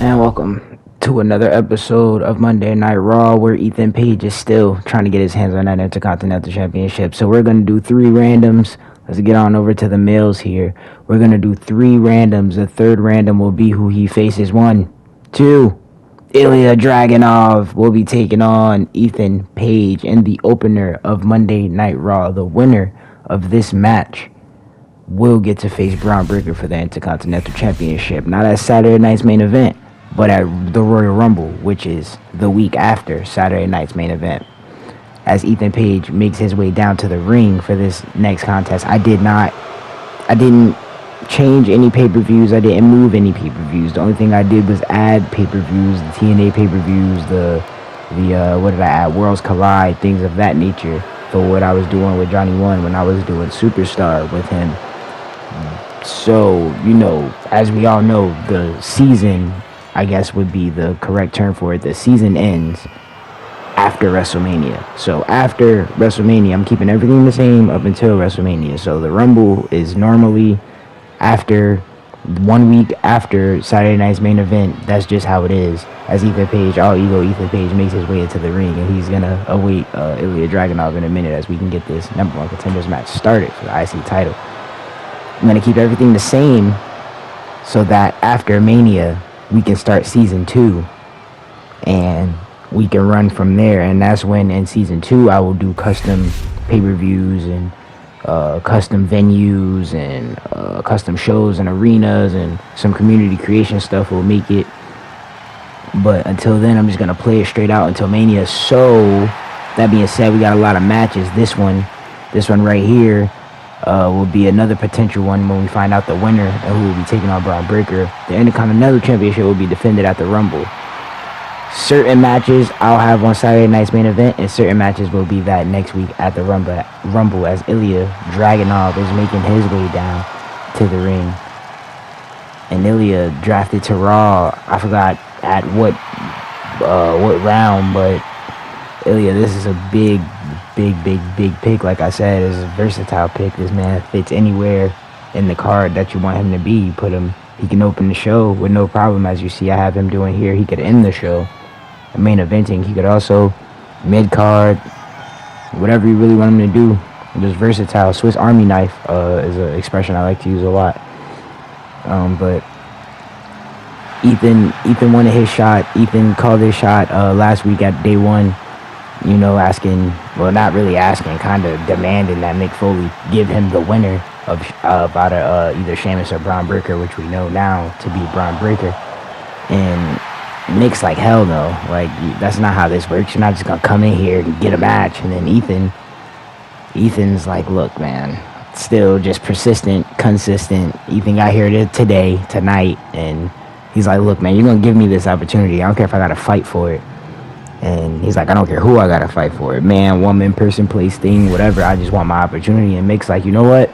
And welcome to another episode of Monday Night Raw, where Ethan Page is still trying to get his hands on that Intercontinental Championship. So we're going to do three randoms. Let's get on over to the males here. We're going to do three randoms. The third random will be who he faces. 1, 2, Ilya Dragunov will be taking on Ethan Page in the opener of Monday Night Raw. The winner of this match will get to face Braun Breaker for the Intercontinental Championship. Not at Saturday night's main event, but at the Royal Rumble, which is the week after Saturday night's main event. As Ethan Page makes his way down to the ring for this next contest, I didn't change any pay-per-views. I didn't move any pay-per-views. The only thing I did was add pay-per-views, the TNA pay-per-views, the what did I add? Worlds Collide, things of that nature, for what I was doing with Johnny One when I was doing Superstar with him. So, as we all know, the season, I guess would be the correct term for it. The season ends after WrestleMania. So after WrestleMania, I'm keeping everything the same up until WrestleMania. So the Rumble is normally after 1 week after Saturday night's main event. That's just how it is. As Ethan Page, all ego Ethan Page, makes his way into the ring, and he's gonna await Ilya Dragunov in a minute as we can get this number one contenders match started for the IC title. I'm going to keep everything the same so that after Mania, we can start Season 2. And we can run from there. And that's when in Season 2, I will do custom pay-per-views and custom venues and custom shows and arenas and some community creation stuff will make it. But until then, I'm just going to play it straight out until Mania. So, that being said, we got a lot of matches. This one right here, will be another potential one when we find out the winner and who will be taking on Braun Breaker. The Intercontinental Championship will be defended at the Rumble. Certain matches I'll have on Saturday night's main event, and certain matches will be that next week at the Rumble as Ilya Dragunov is making his way down to the ring. And Ilya drafted to Raw. I forgot at what round, but Ilya, this is a big pick. Like I said, it's a versatile pick. This man fits anywhere in the card that you want him to be. You put him, he can open the show with no problem. As you see, I have him doing here. He could end the show, main eventing. He could also mid card, whatever you really want him to do. Just versatile. Swiss Army knife is an expression I like to use a lot. But Ethan wanted his shot. Ethan called his shot last week at day one. Asking, well, not really asking, kind of demanding that Mick Foley give him the winner of out of either Sheamus or Braun Breaker, which we know now to be Braun Breaker. And Mick's like, hell no, like, that's not how this works. You're not just gonna come in here and get a match. And then Ethan's like, look, man, still just persistent, consistent. Ethan got here tonight, and he's like, look, man, you're gonna give me this opportunity. I don't care if I gotta fight for it. And he's like, I don't care who I gotta fight for it. Man, woman, person, place, thing, whatever. I just want my opportunity. And Mick's like, you know what?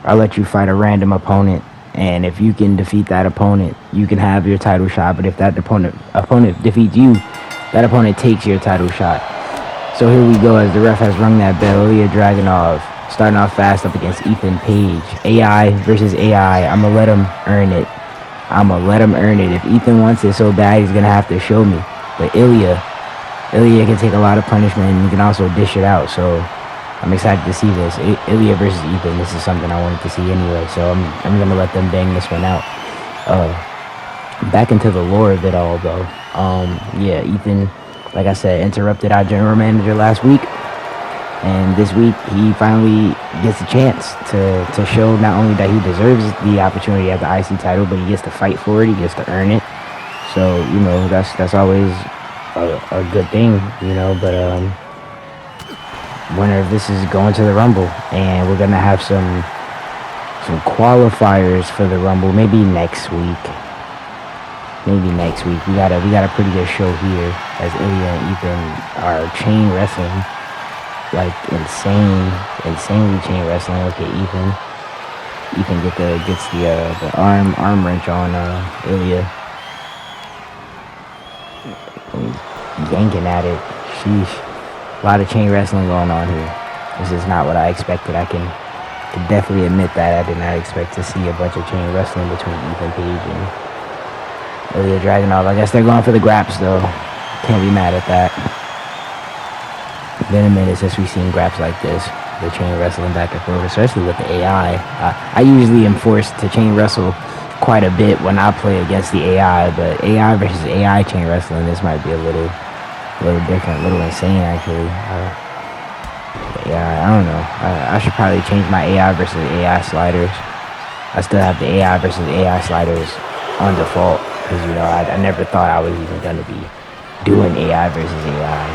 I'll let you fight a random opponent. And if you can defeat that opponent, you can have your title shot. But if that opponent defeats you, that opponent takes your title shot. So here we go as the ref has rung that bell. Ilya Dragunov starting off fast up against Ethan Page. AI versus AI. I'm gonna let him earn it. If Ethan wants it so bad, he's gonna have to show me. But Ilya can take a lot of punishment, and he can also dish it out. So I'm excited to see this. Ilya versus Ethan. This is something I wanted to see anyway. So I'm gonna let them bang this one out. Back into the lore of it all, though. Ethan, like I said, interrupted our general manager last week, and this week he finally gets a chance to show not only that he deserves the opportunity at the IC title, but he gets to fight for it. He gets to earn it. So that's always a good thing, but winner of this is going to the Rumble, and we're gonna have some qualifiers for the Rumble maybe next week. We got a pretty good show here as Ilya and Ethan are chain wrestling, like insanely chain wrestling. Okay, Ethan gets the arm wrench on Ilya. Yanking at it. Sheesh. A lot of chain wrestling going on here. This is not what I expected. I can definitely admit that I did not expect to see a bunch of chain wrestling between Ethan Page Ilya Dragunov. I guess they're going for the graps, though. Can't be mad at that. Been a minute since we've seen graps like this. The chain wrestling back and forth, especially with the AI. I usually am forced to chain wrestle quite a bit when I play against the AI, but AI versus AI chain wrestling, this might be a little different, a little insane, actually. Yeah, I don't know. I should probably change my AI versus AI sliders. I still have the AI versus AI sliders on default, because, you know, I never thought I was even going to be doing AI versus AI,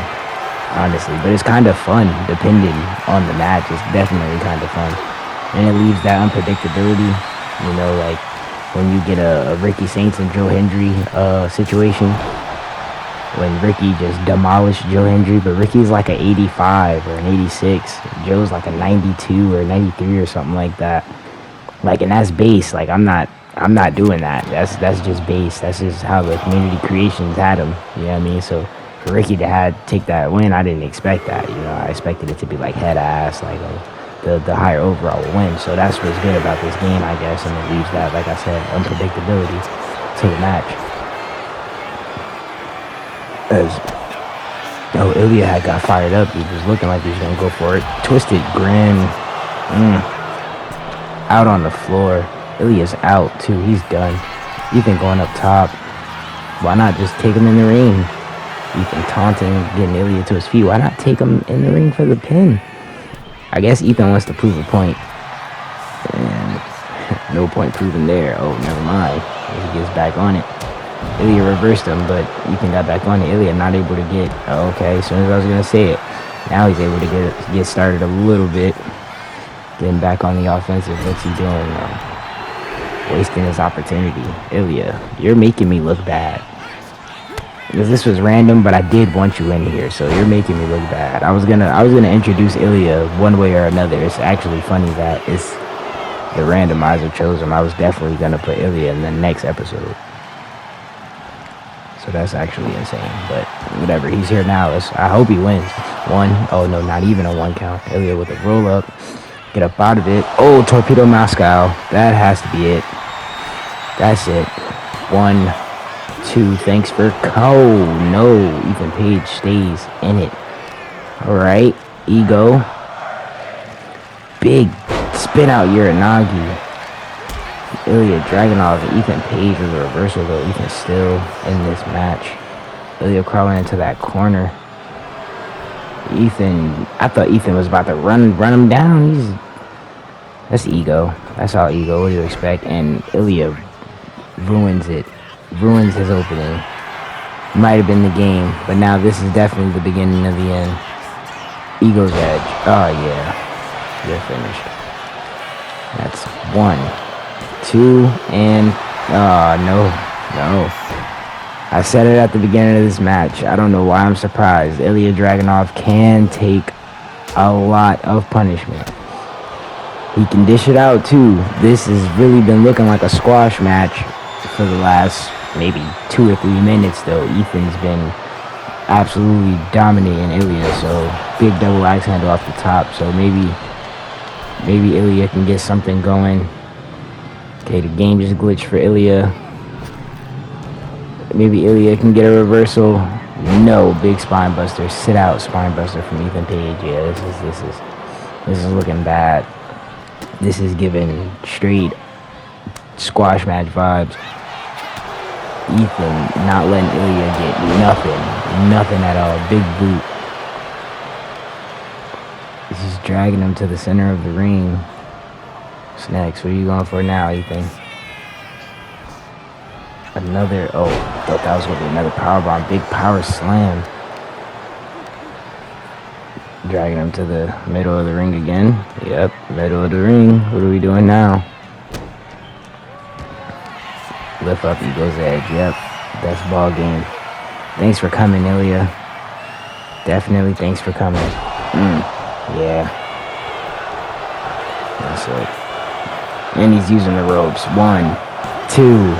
honestly. But it's kind of fun, depending on the match. It's definitely kind of fun. And it leaves that unpredictability, you know, like when you get a Ricky Saints and Joe Hendry situation, when Ricky just demolished Joe Hendry, but Ricky's like an 85 or an 86. Joe's like a 92 or 93 or something like that. Like, and that's base. Like, I'm not doing that. That's just base. That's just how the community creations had him. You know what I mean? So for Ricky to take that win, I didn't expect that. You know, I expected it to be like head ass, like the higher overall win. So that's what's good about this game, I guess, and it leaves that, like I said, unpredictability to the match. Ilya had got fired up. He was looking like he was gonna go for it. Twisted grin. Out on the floor. Ilya's out too. He's done. Ethan going up top. Why not just take him in the ring? Ethan taunting, getting Ilya to his feet. Why not take him in the ring for the pin? I guess Ethan wants to prove a point. And no point proven there. Oh, never mind. He gets back on it. Ilya reversed him, but Ethan got back on it. Ilya not able to get. Oh, okay, as soon as I was going to say it. Now he's able to get started a little bit. Getting back on the offensive. What's he doing? Wasting his opportunity. Ilya, you're making me look bad. Because this was random, but I did want you in here, so you're making me look bad. I was gonna introduce Ilya one way or another. It's actually funny that it's the randomizer chose him. I was definitely gonna put Ilya in the next episode. So that's actually insane, but whatever. He's here now. I hope he wins. One. Oh no, not even a one count. Ilya with a roll up. Get up out of it. Oh, Torpedo Moscow. That has to be it. That's it. 1, 2. Thanks for no. Ethan Page stays in it. All right. Ego. Big spin out Uranagi. Ilya Dragunov and Ethan Page with a reversal, though. Ethan's still in this match. Ilya crawling into that corner. I thought Ethan was about to run him down. That's ego. That's all ego. What do you expect? And Ilya ruins it. Ruins his opening. Might have been the game, but now this is definitely the beginning of the end. Ego's edge. Oh yeah. You're finished. That's 1, 2, and no. I said it at the beginning of this match. I don't know why I'm surprised. Ilya Dragunov can take a lot of punishment. He can dish it out too. This has really been looking like a squash match for the last maybe 2 or 3 minutes, though. Ethan's been absolutely dominating Ilya, so big double axe handle off the top. So maybe Ilya can get something going. Okay, the game just glitched for Ilya. Maybe Ilya can get a reversal. No, big spine buster. Sit out spine buster from Ethan Page. Yeah, this is looking bad. This is giving straight squash match vibes. Ethan not letting Ilya get nothing at all. Big boot. This is dragging him to the center of the ring. What's next? What are you going for now, Ethan? Thought that was going to be another powerbomb. Big power slam. Dragging him to the middle of the ring again. Yep, middle of the ring. What are we doing now? Lift up Ego's edge. Yep, that's ball game. Thanks for coming, Ilya. Definitely thanks for coming. Yeah. That's it. And he's using the ropes. 1, 2,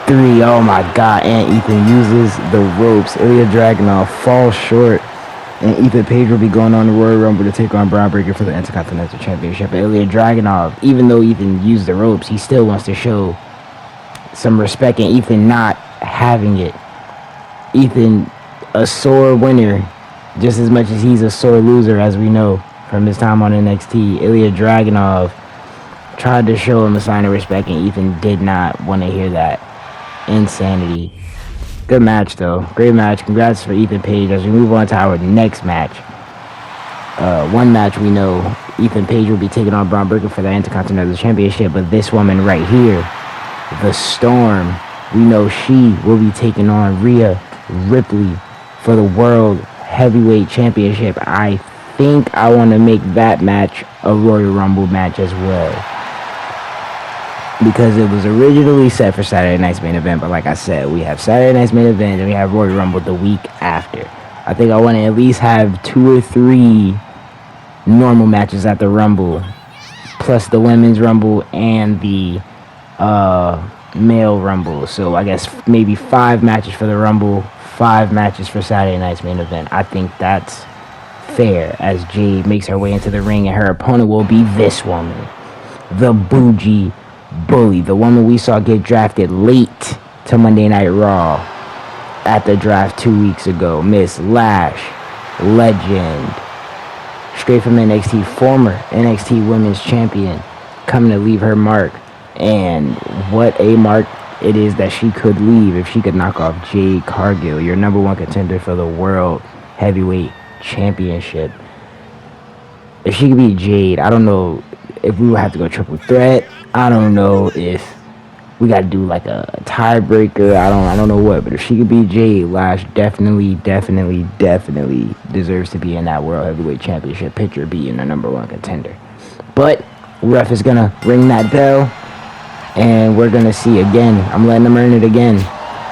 3. Oh my god. And Ethan uses the ropes. Ilya Dragunov falls short. And Ethan Page will be going on the Royal Rumble to take on Braun Breaker for the Intercontinental Championship. Ilya Dragunov, even though Ethan used the ropes, he still wants to show some respect. And Ethan not having it. Ethan, a sore winner, just as much as he's a sore loser, as we know from his time on NXT. Ilya Dragunov tried to show him a sign of respect, and Ethan did not want to hear that. Insanity. Good match, though. Great match. Congrats for Ethan Page. As we move on to our next match. One match we know Ethan Page will be taking on Braun Breaker for the Intercontinental Championship, but this woman right here, the Storm, we know she will be taking on Rhea Ripley for the World Heavyweight Championship. I think I want to make that match a Royal Rumble match as well, because it was originally set for Saturday night's main event, but like I said, we have Saturday night's main event and we have Royal Rumble the week after. I think I want to at least have 2 or 3 normal matches at the Rumble, plus the Women's Rumble and the Male Rumble. So I guess maybe 5 matches for the Rumble, 5 matches for Saturday night's main event. I think that's fair, as Jade makes her way into the ring, and her opponent will be this woman, the Bougie Bully, the woman we saw get drafted late to Monday Night Raw at the draft 2 weeks ago, Miss Lash, legend, straight from NXT, former NXT Women's Champion, coming to leave her mark. And what a mark it is that she could leave if she could knock off Jade Cargill, your number 1 contender for the World Heavyweight Championship. If she could beat Jade, I don't know if we would have to go triple threat. I don't know if we got to do like a tiebreaker. I don't know what. But if she could beat Jade, Lash definitely deserves to be in that World Heavyweight Championship picture, being the number 1 contender. But ref is going to ring that bell, and we're going to see again. I'm letting them earn it again.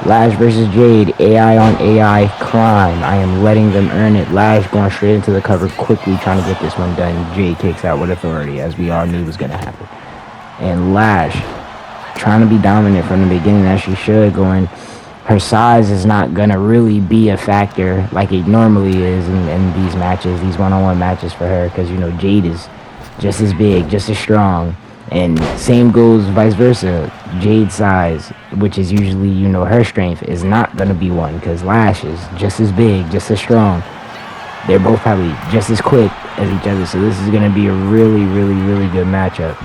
Lash versus Jade, AI on AI crime. I am letting them earn it. Lash going straight into the cover, quickly trying to get this one done. Jade kicks out with authority, as we all knew was going to happen. And Lash trying to be dominant from the beginning, as she should, going, her size is not going to really be a factor like it normally is in these matches, these one-on-one matches for her, because, you know, Jade is just as big, just as strong. And same goes vice versa. Jade's size, which is usually, you know, her strength, is not going to be one, because Lash is just as big, just as strong. They're both probably just as quick as each other. So this is going to be a really good matchup.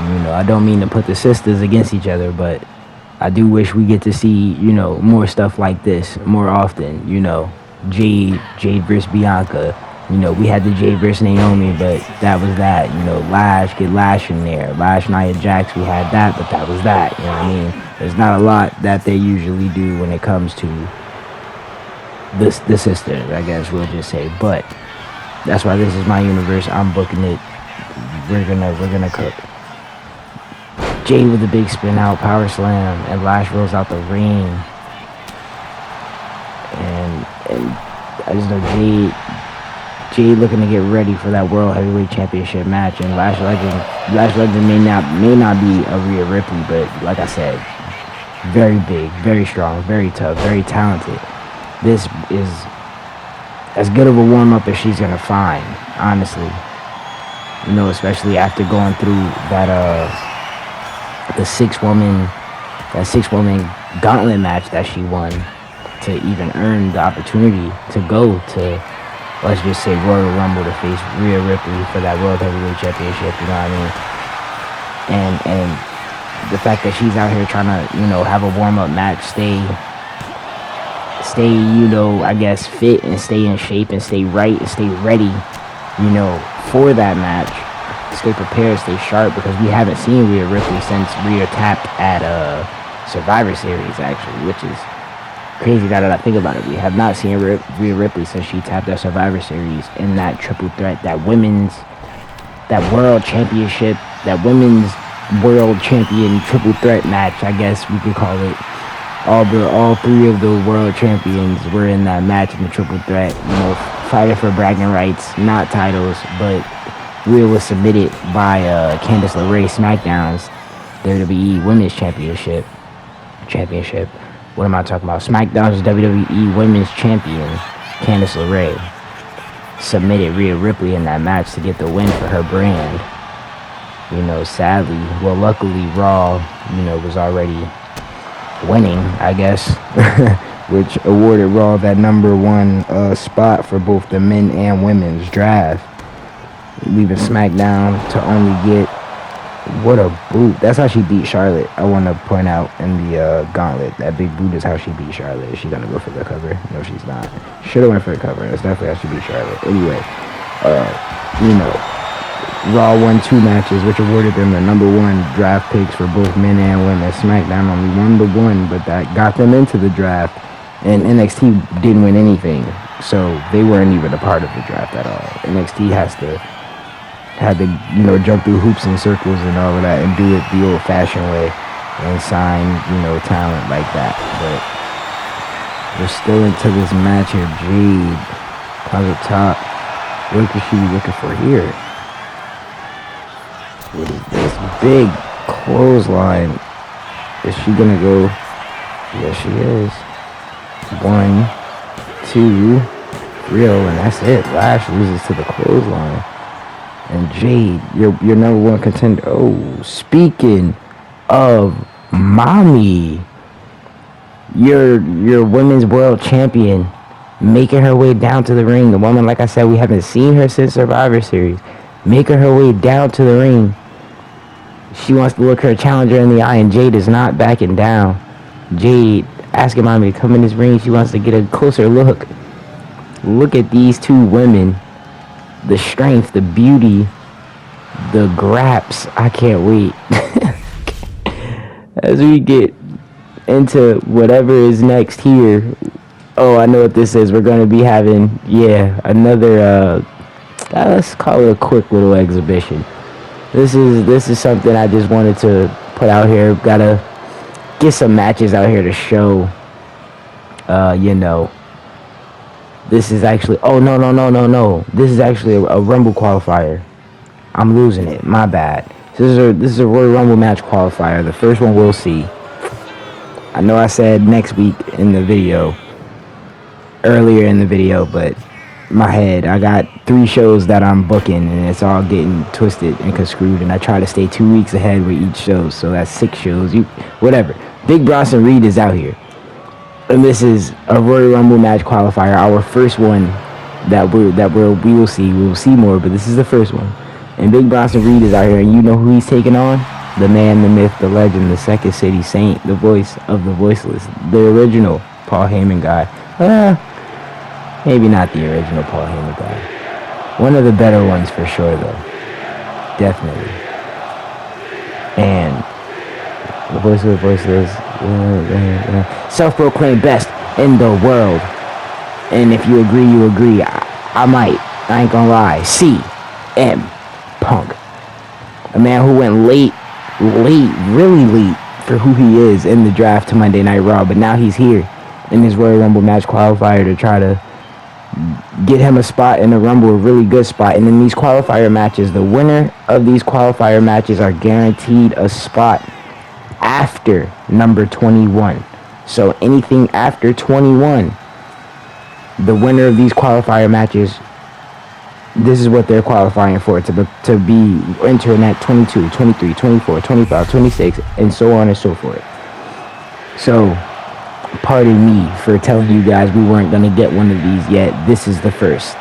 You know, I don't mean to put the sisters against each other, but I do wish we get to see, you know, more stuff like this more often. You know, Jade versus Bianca. You know, we had the Jade versus Naomi, but that was that. You know, Lash, get Lash in there. Lash, Nia Jax, we had that, but that was that. You know what I mean? There's not a lot that they usually do when it comes to the sisters, I guess we'll just say. But that's why this is my universe. I'm booking it. We're gonna cook. Jade with a big spin out power slam, and Lash rolls out the ring. And I just know Jade looking to get ready for that World Heavyweight Championship match. And Lash Legend may not be a Rhea Ripley, but like I said, very big, very strong, very tough, very talented. This is as good of a warm-up as she's gonna find, honestly. You know, especially after going through that the six-woman gauntlet match that she won to even earn the opportunity to go to, let's just say, Royal Rumble to face Rhea Ripley for that World Heavyweight Championship, you know what I mean? And the fact that she's out here trying to, you know, have a warm-up match, stay, you know, I guess, fit and stay in shape and stay right and stay ready, you know, for that match. Stay prepared, stay sharp, because we haven't seen Rhea Ripley since Rhea tapped at Survivor Series, actually, which is crazy now that I think about it. We have not seen Rhea Ripley since she tapped at Survivor Series in that triple threat, that women's world championship triple threat match, I guess we could call it. All 3 of the world champions were in that match in the triple threat, you know, fighting for bragging rights, not titles, but Rhea was submitted by Candice LeRae SmackDown's WWE Women's Championship. What am I talking about? SmackDown's WWE Women's Champion, Candice LeRae, submitted Rhea Ripley in that match to get the win for her brand. You know, sadly, well, luckily Raw, you know, was already winning, I guess, which awarded Raw that #1 spot for both the men and women's draft, leaving SmackDown to only get, what a boot. That's how she beat Charlotte. I want to point out in the gauntlet, that big boot is how she beat Charlotte. Is she going to go for the cover? No, she's not. Should have went for the cover. That's definitely how she beat Charlotte. Anyway, you know, Raw won 2 matches, which awarded them the #1 draft picks for both men and women. SmackDown only won the 1, but that got them into the draft. And NXT didn't win anything, so they weren't even a part of the draft at all. NXT had to, you know, jump through hoops and circles and all of that and do it the old-fashioned way and sign, you know, talent like that. But we're still into this match here. Jade comes up top. What could she be looking for here? What is this big clothesline? Is she gonna go? Yes, she is. 1, 2, 3, and that's it. Lash loses to the clothesline. And Jade, your #1 contender. Oh, speaking of mommy, your women's world champion making her way down to the ring. The woman, like I said, we haven't seen her since Survivor Series. Making her way down to the ring. She wants to look her challenger in the eye, and Jade is not backing down. Jade asking mommy to come in this ring. She wants to get a closer look. Look at these 2 women. The strength, the beauty, the graps. I can't wait. As we get into whatever is next here. Oh, I know what this is. We're going to be having, another, let's call it a quick little exhibition. This is something I just wanted to put out here. Gotta get some matches out here to show, you know. This is actually, no. This is actually a Rumble qualifier. I'm losing it. My bad. This is a Royal Rumble match qualifier. The first one we'll see. I know I said next week in the video, earlier in the video, but my head, I got 3 shows that I'm booking, and it's all getting twisted and construed, and I try to stay 2 weeks ahead with each show, so that's 6 shows. Whatever. Big Bronson Reed is out here. And this is a Royal Rumble match qualifier, our first one that we will see. We will see more, but this is the first one. And Big Bronson Reed is out here, and you know who he's taking on? The man, the myth, the legend, the Second City Saint, the voice of the voiceless, the original Paul Heyman guy. Maybe not the original Paul Heyman guy. One of the better ones for sure, though. Definitely. And the voice of the voiceless, self-proclaimed best in the world. And if you agree, you agree. I might. I ain't gonna lie. CM Punk. A man who went late, really late for who he is in the draft to Monday Night Raw. But now he's here in his Royal Rumble match qualifier to try to get him a spot in the Rumble, a really good spot. And in these qualifier matches, the winner of these qualifier matches are guaranteed a spot after number 21. So anything after 21, the winner of these qualifier matches, this is what they're qualifying for, to be entering at 22, 23, 24, 25, 26, and so on and so forth. So, pardon me for telling you guys we weren't going to get one of these yet. This is the first.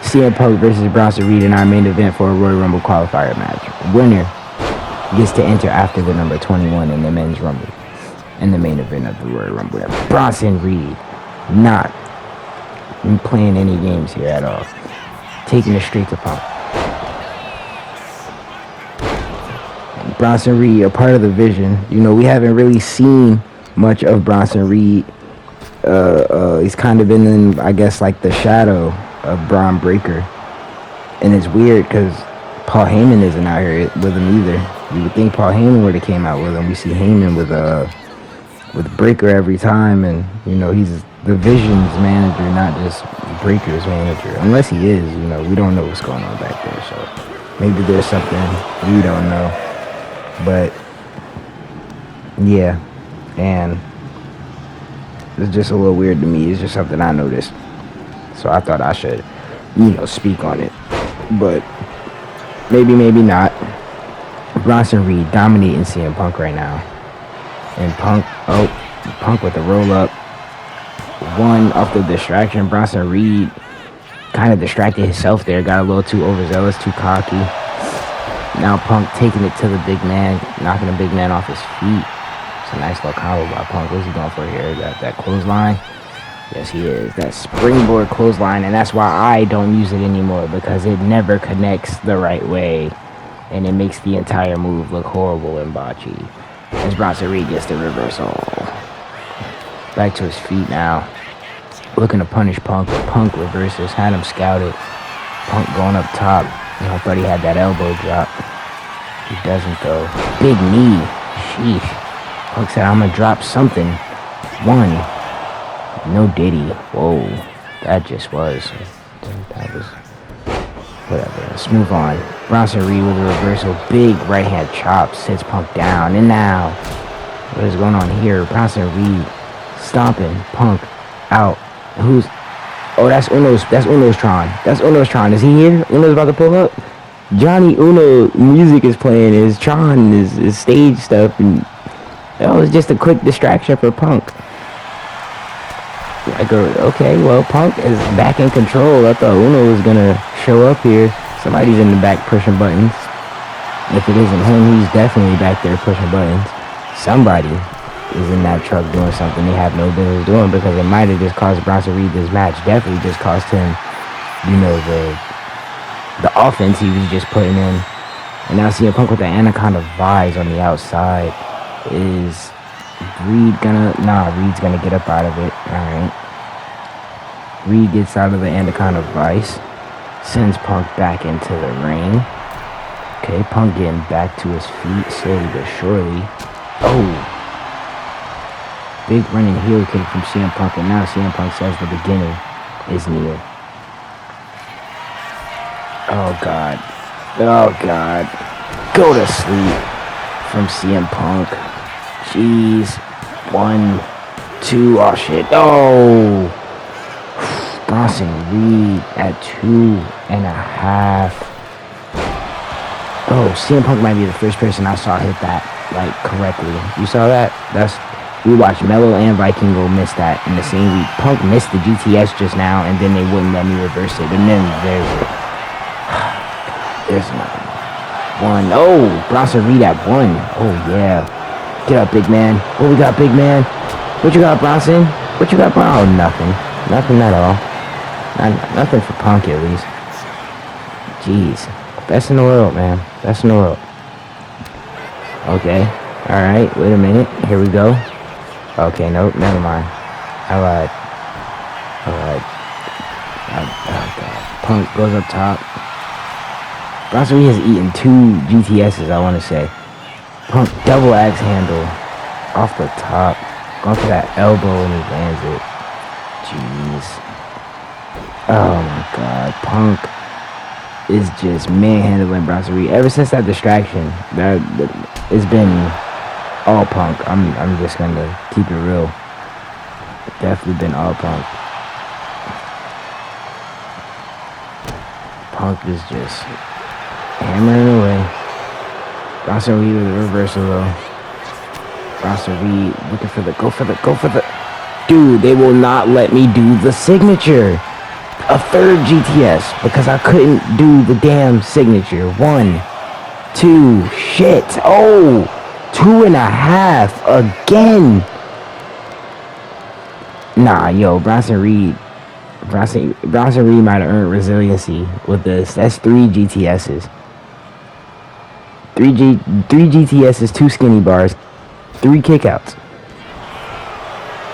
CM Punk versus Bronson Reed in our main event for a Royal Rumble qualifier match. Winner gets to enter after the number 21 in the men's Rumble, in the main event of the Royal Rumble. Bronson Reed not playing any games here at all. Taking it straight to Punk. Bronson Reed, a part of the vision. You know, we haven't really seen much of Bronson Reed. He's kind of been in, I guess, like the shadow of Braun Breaker. And it's weird because Paul Heyman isn't out here with him either. You would think Paul Heyman would have came out with him. We see Heyman with Breaker every time, and you know he's the Vision's manager, not just Breaker's manager. Unless he is, you know, we don't know what's going on back there. So maybe there's something we don't know. But yeah, and it's just a little weird to me. It's just something I noticed. So I thought I should, you know, speak on it. But maybe not. Bronson Reed dominating CM Punk right now. And Punk, Punk with the roll up. One off the distraction. Bronson Reed kind of distracted himself there. Got a little too overzealous, too cocky. Now Punk taking it to the big man, knocking the big man off his feet. It's a nice little combo by Punk. What's he going for here? That clothesline? Yes, he is. That springboard clothesline, and that's why I don't use it anymore, because it never connects the right way, and it makes the entire move look horrible and botchy. As Bronson Reed gets the reversal. Back to his feet now. Looking to punish Punk, but Punk reverses, had him scouted. Punk going up top. I thought he had that elbow drop. He doesn't though. Big knee. Sheesh. Punk said, I'm gonna drop something. One. No Diddy. Whoa. That just was. That was. Whatever. Let's move on. Bronson Reed with a reversal. Big right hand chop. Sits Punk down. And now. What is going on here? Bronson Reed stomping Punk out. Who's. Oh, that's Uno's Tron. That's Uno's Tron. Is he here? Uno's about to pull up. Johnny Uno music is playing. His Tron is stage stuff, and that was just a quick distraction for Punk. Like, okay, well, Punk is back in control. I thought Uno was gonna show up here. Somebody's in the back pushing buttons. If it isn't him, he's definitely back there pushing buttons. Somebody is in that truck doing something they have no business doing, because it might have just cost Bronson Reed this match. Definitely just cost him, you know, the offense he was just putting in. And now CM Punk with the Anaconda Vise on the outside. Is Reed gonna... Nah, Reed's gonna get up out of it. Alright. Reed gets out of the Anaconda Vise. Sends Punk back into the ring. Okay, Punk getting back to his feet slowly but surely. Oh! Big running heel kick from CM Punk, and now CM Punk says the beginning is near. Oh, God. Oh, God. Go to sleep from CM Punk. Jeez. 1, 2. Oh, shit. Oh. Bronson Reed at 2.5. Oh, CM Punk might be the first person I saw hit that, like, correctly. You saw that? We watched Mello and Viking go miss that in the same week. Punk missed the GTS just now, and then they wouldn't let me reverse it. And then there's another one. Oh, Bronson Reed at 1. Oh, yeah. Get up, big man. What we got, big man? What you got, Bronson? What you got, Bronson? Oh, nothing. Nothing at all. Nothing for Punk, at least. Jeez. Best in the world, man. Best in the world. Okay. All right. Wait a minute. Here we go. Okay, nope, never mind. I lied. Oh, God. Punk goes up top. Bronson Reed has eaten 2 GTSs, I want to say. Punk double axe handle off the top. Going for that elbow and he lands it. Jeez. Oh, my God. Punk is just manhandling Bronson Reed. Ever since that distraction, it's been... all Punk. I'm just gonna keep it real. Definitely been all Punk. Punk is just hammering away. Bronson Reed with a reversal though. Bronson Reed looking for the go for the. Dude, they will not let me do the signature. A third GTS because I couldn't do the damn signature. 1, 2, shit. Oh. 2.5 again. Nah, yo, Bronson Reed might have earned resiliency with this. That's 3 GTSs. 3 GTSs, 2 skinny bars, 3 kickouts.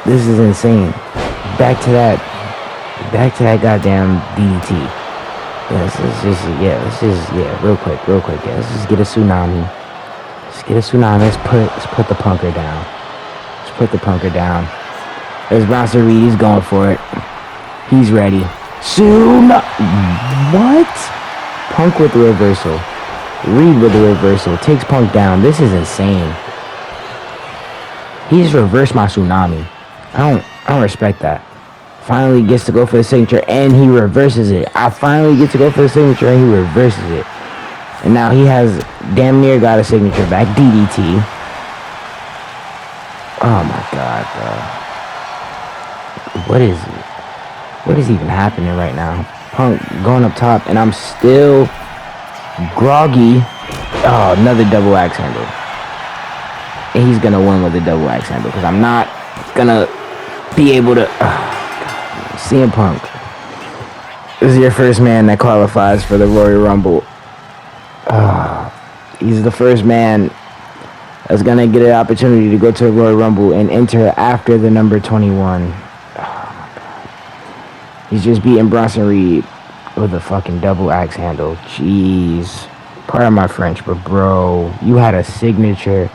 This is insane. Back to that goddamn DDT. Yeah, let's just real quick. Yeah, let's just get a tsunami. Let's put the punker down. Let's put the punker down. There's Bronson Reed. He's going for it. He's ready. What? Punk with the reversal. Reed with the reversal. Takes Punk down. This is insane. He just reversed my tsunami. I don't respect that. Finally gets to go for the signature and he reverses it. I finally get to go for the signature and he reverses it. And now he has damn near got a signature back. DDT. Oh my god, bro. What is it? What is even happening right now? Punk going up top, and I'm still groggy. Oh, another double axe handle. And he's gonna win with a double axe handle because I'm not gonna be able to. CM Punk is your first man that qualifies for the Royal Rumble. He's the first man that's gonna get an opportunity to go to the Royal Rumble and enter after the number 21. He's just beating Bronson Reed with a fucking double axe handle. Jeez. Pardon my French, but bro, you had a signature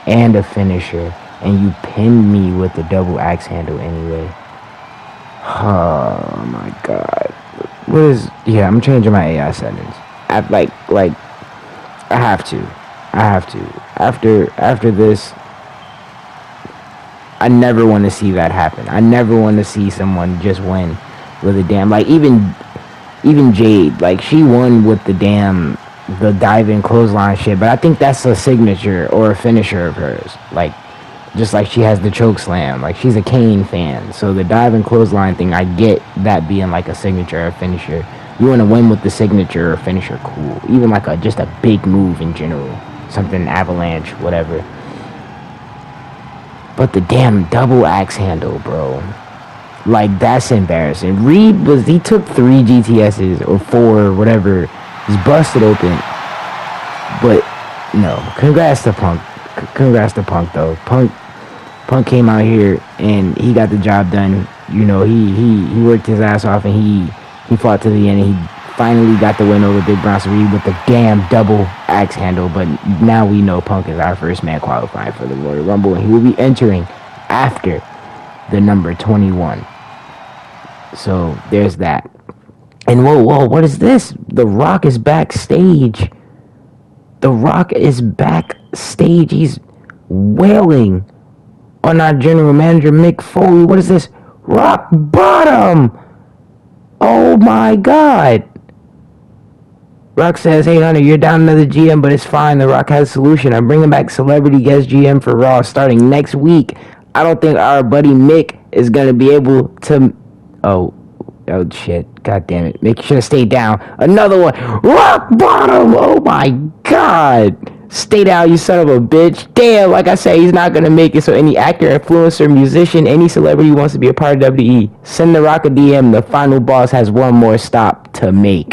and a finisher, and you pinned me with the double axe handle anyway. Oh my god. What is... Yeah, I'm changing my AI settings. I have to. After this, I never want to see that happen. I never want to see someone just win with a damn... Like, even Jade, like, she won with the diving clothesline shit, but I think that's a signature or a finisher of hers. Like, just like she has the choke slam. Like, she's a Kane fan, so the diving clothesline thing, I get that being like a signature or a finisher. You want to win with the signature or finisher, cool. Even like just a big move in general, something avalanche, whatever. But the damn double axe handle, bro. Like, that's embarrassing. Reed he took 3 GTSs or 4 or whatever. He's busted open. But no, congrats to Punk. Congrats to Punk though. Punk came out here and he got the job done. You know, he worked his ass off and he fought to the end and he finally got the win over Big Bronson Reed with the damn double axe handle. But now we know Punk is our first man qualifying for the Royal Rumble and he will be entering after the number 21. So there's that. And whoa, what is this? The Rock is backstage. The Rock is backstage. He's wailing on our general manager, Mick Foley. What is this? Rock bottom! Oh my god! Rock says, hey, Hunter, you're down another GM, but it's fine. The Rock has a solution. I'm bringing back celebrity guest GM for Raw starting next week. I don't think our buddy Mick is going to be able to... Oh, shit. God damn it. Mick should have stayed down. Another one. Rock bottom! Oh my god! Stay down, you son of a bitch. Damn, like I said, he's not going to make it. So any actor, influencer, musician, any celebrity who wants to be a part of WWE, send the Rock a DM. The final boss has one more stop to make.